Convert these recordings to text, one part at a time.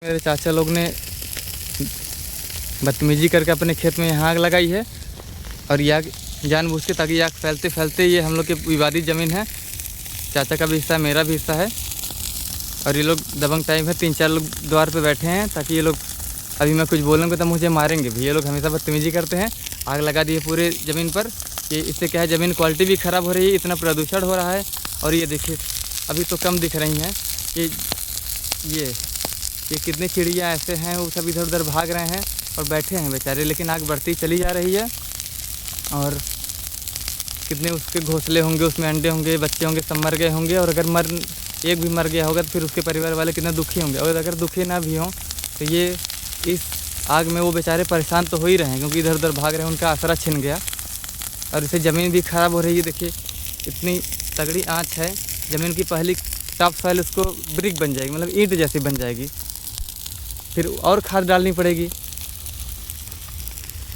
मेरे चाचा लोग ने बदतमीजी करके अपने खेत में यहाँ आग लगाई है और ये आग जानबूझ के, ताकि आग फैलते फैलते ये हम लोग की विवादित ज़मीन है। चाचा का भी हिस्सा है, मेरा भी हिस्सा है। और ये लोग दबंग टाइप है, 3-4 लोग द्वार पे बैठे हैं ताकि ये लोग, अभी मैं कुछ बोलूँगा तो मुझे मारेंगे भी। ये लोग हमेशा बदतमीजी करते हैं। आग लगा दी है पूरे ज़मीन पर। ये इससे क्या है, ज़मीन क्वालिटी भी ख़राब हो रही है, इतना प्रदूषण हो रहा है। और ये देखिए अभी तो कम दिख रही हैं। ये कितने चिड़िया ऐसे हैं, वो सब इधर उधर भाग रहे हैं और बैठे हैं बेचारे, लेकिन आग बढ़ती चली जा रही है। और कितने उसके घोंसले होंगे, उसमें अंडे होंगे, बच्चे होंगे, सब मर गए होंगे। और अगर एक भी मर गया होगा तो फिर उसके परिवार वाले कितना दुखी होंगे। और अगर दुखी ना भी हों तो ये इस आग में वो बेचारे परेशान तो हो ही रहे हैं, क्योंकि इधर उधर भाग रहे हैं, उनका आसरा छिन गया। और इससे ज़मीन भी ख़राब हो रही है। देखिए इतनी तगड़ी आँच है, ज़मीन की पहली टॉप सॉइल उसको ब्रिक बन जाएगी, मतलब ईंट जैसी बन जाएगी। फिर और खाद डालनी पड़ेगी,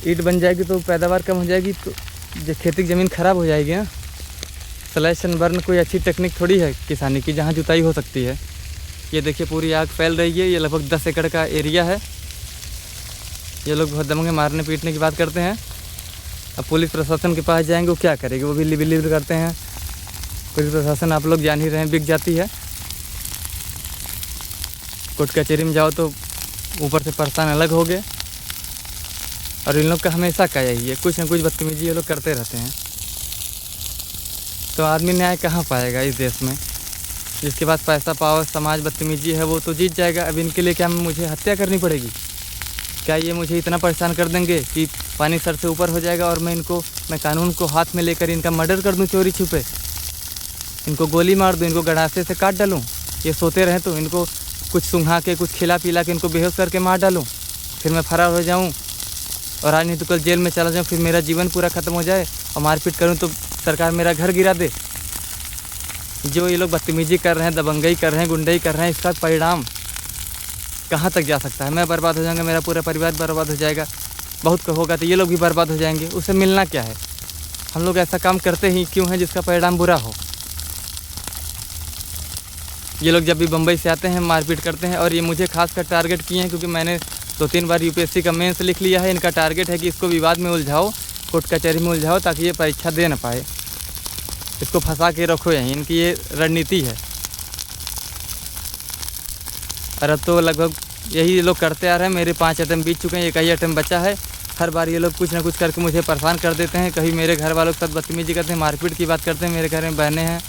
ईंट बन जाएगी तो पैदावार कम हो जाएगी, तो जो खेती की ज़मीन ख़राब हो जाएगी ना। स्लैश एंड बर्न कोई अच्छी टेक्निक थोड़ी है किसानी की जहाँ जुताई हो सकती है। ये देखिए पूरी आग फैल रही है। ये लगभग 10 एकड़ का एरिया है। ये लोग बहुत दमंग मारने पीटने की बात करते हैं। अब पुलिस प्रशासन के पास जाएंगे, वो क्या करेगी, वो भी लिबिलिव करते हैं। पुलिस प्रशासन आप लोग जान ही रहे हैं, बिक जाती है। कोर्ट कचहरी में जाओ तो ऊपर से परेशान अलग हो गए। और इन लोग का हमेशा का यही है, कुछ न कुछ बदतमीजी ये लोग करते रहते हैं। तो आदमी न्याय कहाँ पाएगा इस देश में। जिसके पास पैसा पावर समाज बदतमीजी है वो तो जीत जाएगा। अब इनके लिए क्या मुझे हत्या करनी पड़ेगी? क्या ये मुझे इतना परेशान कर देंगे कि पानी सर से ऊपर हो जाएगा और मैं कानून को हाथ में लेकर इनका मर्डर कर दूं चोरी छुपे, इनको गोली मार दूं, इनको गड़ासे से काट डालूं? ये सोते रहें तो इनको कुछ सूंघा के, कुछ खिला पिला के इनको बेहोश करके मार डालूं, फिर मैं फरार हो जाऊं और आज नहीं तो कल जेल में चला जाऊं, फिर मेरा जीवन पूरा ख़त्म हो जाए और मारपीट करूं तो सरकार मेरा घर गिरा दे। जो ये लोग बदतमीजी कर रहे हैं, दबंगई कर रहे हैं, गुंडई कर रहे हैं, इसका परिणाम कहाँ तक जा सकता है? मैं बर्बाद हो जाऊँगा, मेरा पूरा परिवार बर्बाद हो जाएगा, बहुत का होगा तो ये लोग भी बर्बाद हो जाएंगे। उससे मिलना क्या है? हम लोग ऐसा काम करते ही क्यों हैं जिसका परिणाम बुरा हो? ये लोग जब भी बम्बई से आते हैं मारपीट करते हैं। और ये मुझे खास कर टारगेट किए हैं क्योंकि मैंने 2-3 बार यूपीएससी का मेंस लिख लिया है। इनका टारगेट है कि इसको विवाद में उलझाओ, कोर्ट कचहरी में उलझाओ, ताकि ये परीक्षा दे ना पाए। इसको फंसा के रखो यहीं, इनकी ये रणनीति है। और अब तो लगभग यही लोग करते आ रहे हैं। मेरे 5 अटैम्प्ट बीत चुके हैं, एक ही अटैम्प्ट बचा है। हर बार ये लोग कुछ ना कुछ करके मुझे परेशान कर देते हैं। कभी मेरे घर वालों के साथ बदतमीजी करते हैं, मारपीट की बात करते हैं। मेरे घर में बहनें हैं,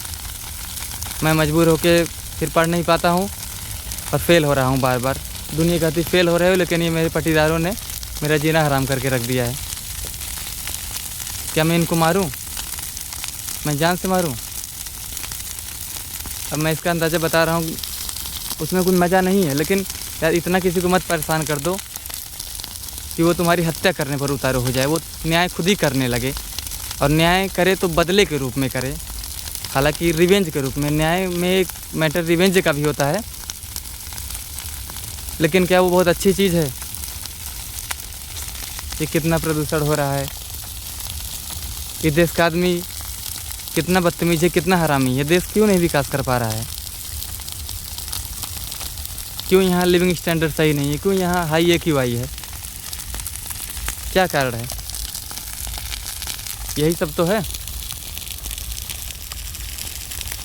मैं मजबूर होकर फिर पढ़ नहीं पाता हूँ और फेल हो रहा हूँ बार बार। दुनिया कहती फेल हो रहे हो, लेकिन ये मेरे पटीदारों ने मेरा जीना हराम करके रख दिया है। क्या मैं इनको मारूं? मैं जान से मारूं? अब मैं इसका अंदाज़ा बता रहा हूँ, उसमें कोई मज़ा नहीं है। लेकिन यार इतना किसी को मत परेशान कर दो कि वो तुम्हारी हत्या करने पर उतारू हो जाए। वो न्याय खुद ही करने लगे, और न्याय करे तो बदले के रूप में करे, हालांकि रिवेंज के रूप में। न्याय में एक मैटर रिवेंज का भी होता है, लेकिन क्या वो बहुत अच्छी चीज़ है? ये कितना प्रदूषण हो रहा है, ये देश का आदमी कितना बदतमीज है, कितना हरामी है। देश क्यों नहीं विकास कर पा रहा है? क्यों यहाँ लिविंग स्टैंडर्ड सही नहीं है? क्यों यहाँ हाई AQI है? क्या कारण है? यही सब तो है।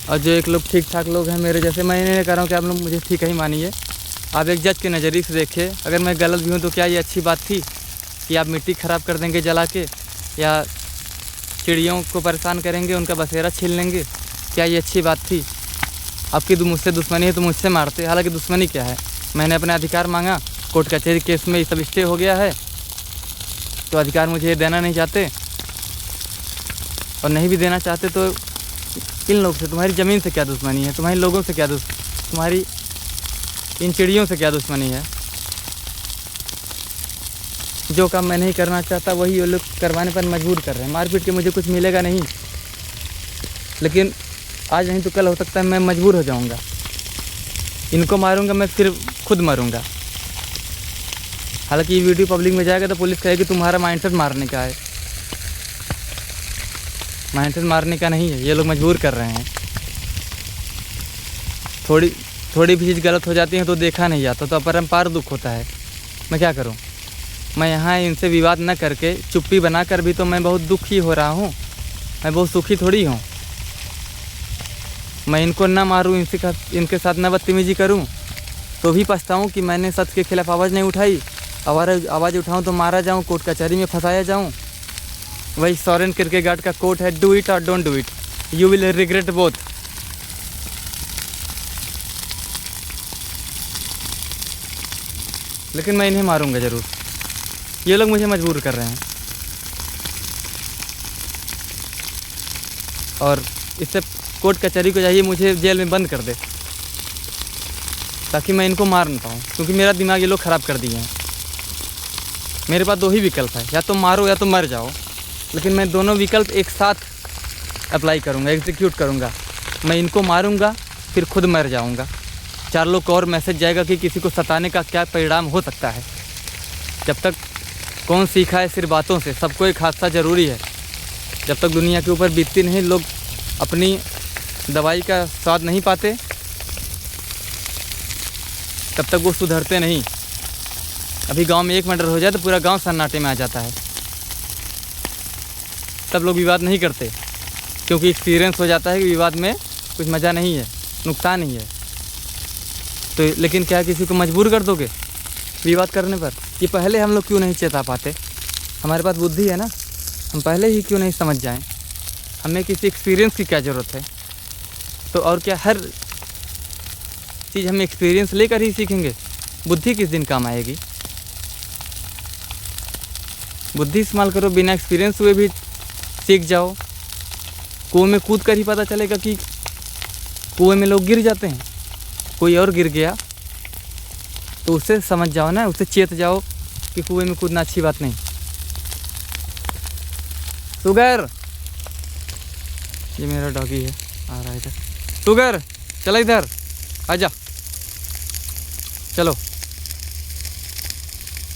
और जो एक लोग ठीक ठाक लोग हैं मेरे जैसे, मैं नहीं कह रहा हूँ कि आप लोग मुझे ठीक ही मानिए। आप एक जज के नज़रिए से देखिए, अगर मैं गलत भी हूँ तो क्या ये अच्छी बात थी कि आप मिट्टी ख़राब कर देंगे जला के, या चिड़ियों को परेशान करेंगे, उनका बसेरा छीन लेंगे? क्या ये अच्छी बात थी? आपकी मुझसे दुश्मनी है तो मुझसे मारते। हालांकि दुश्मनी क्या है, मैंने अपना अधिकार मांगा, कोर्ट कचहरी केस में ये सब स्टे हो गया है, तो अधिकार मुझे देना नहीं चाहते। और नहीं भी देना चाहते तो इन लोग से, तुम्हारी ज़मीन से क्या दुश्मनी है? तुम्हारे लोगों से क्या तुम्हारी इन चिड़ियों से क्या दुश्मनी है? जो काम मैं नहीं करना चाहता वही वो लोग करवाने पर मजबूर कर रहे हैं। मारपीट के मुझे कुछ मिलेगा नहीं, लेकिन आज नहीं तो कल हो सकता है मैं मजबूर हो जाऊंगा। इनको मारूंगा मैं, फिर खुद मरूंगा। हालांकि ये वीडियो पब्लिक में जाएगा तो पुलिस कहेगी तुम्हारा माइंडसेट मारने का है। माइंडसेट मारने का नहीं है, ये लोग मजबूर कर रहे हैं। थोड़ी थोड़ी भी चीज़ गलत हो जाती है तो देखा नहीं जाता, तो अपरंपार दुख होता है। मैं क्या करूं? मैं यहाँ इनसे विवाद न करके चुप्पी बना कर भी तो मैं बहुत दुखी हो रहा हूँ, मैं बहुत सुखी थोड़ी हूँ। मैं इनको ना मारूं, इनके साथ न बदतमीजी करूं तो भी पछताऊँ कि मैंने सत्य के खिलाफ आवाज़ नहीं उठाई। आवाज़ उठाऊँ तो मारा जाऊँ, कोर्ट कचहरी में फंसाया जाऊँ। वही सोरेन किरकेगार्ड का कोट है, डू इट और don't do it, you will regret both. लेकिन मैं इन्हें मारूंगा ज़रूर, ये लोग मुझे मजबूर कर रहे हैं। और इससे कोर्ट कचहरी को चाहिए मुझे जेल में बंद कर दे, ताकि मैं इनको मार ना पाऊँ, क्योंकि मेरा दिमाग ये लोग ख़राब कर दिए हैं। मेरे पास दो ही विकल्प है, या तो मारो या तो मर जाओ। लेकिन मैं दोनों विकल्प एक साथ अप्लाई करूँगा, एग्जीक्यूट करूँगा। मैं इनको मारूँगा, फिर खुद मर जाऊँगा। 4 लोग को और मैसेज जाएगा कि किसी को सताने का क्या परिणाम हो सकता है। जब तक कौन सीखा है सिर्फ बातों से, सबको एक हादसा ज़रूरी है। जब तक दुनिया के ऊपर बीतती नहीं, लोग अपनी दवाई का स्वाद नहीं पाते, तब तक वो सुधरते नहीं। अभी गांव में एक मर्डर हो जाए तो पूरा गांव सन्नाटे में आ जाता है। तब लोग विवाद नहीं करते, क्योंकि एक्सपीरियंस हो जाता है कि विवाद में कुछ मज़ा नहीं है, नुकसान ही है। तो लेकिन क्या किसी को मजबूर कर दोगे विवाद करने पर? ये पहले हम लोग क्यों नहीं चेता पाते? हमारे पास बुद्धि है ना, हम पहले ही क्यों नहीं समझ जाएं? हमें किसी एक्सपीरियंस की क्या ज़रूरत है? तो और क्या, हर चीज़ हम एक्सपीरियंस लेकर ही सीखेंगे। बुद्धि किस दिन काम आएगी? बुद्धि इस्तेमाल करो, बिना एक्सपीरियंस हुए भी सीख जाओ। कुएं में कूद कर ही पता चलेगा कि कुएं में लोग गिर जाते हैं, कोई और गिर गया तो उससे समझ जाओ ना, उससे चेत जाओ कि कुएं में कूदना अच्छी बात नहीं। सुगर, ये मेरा डॉगी है, आ रहा है इधर। सुगर चलो इधर आजा, चलो।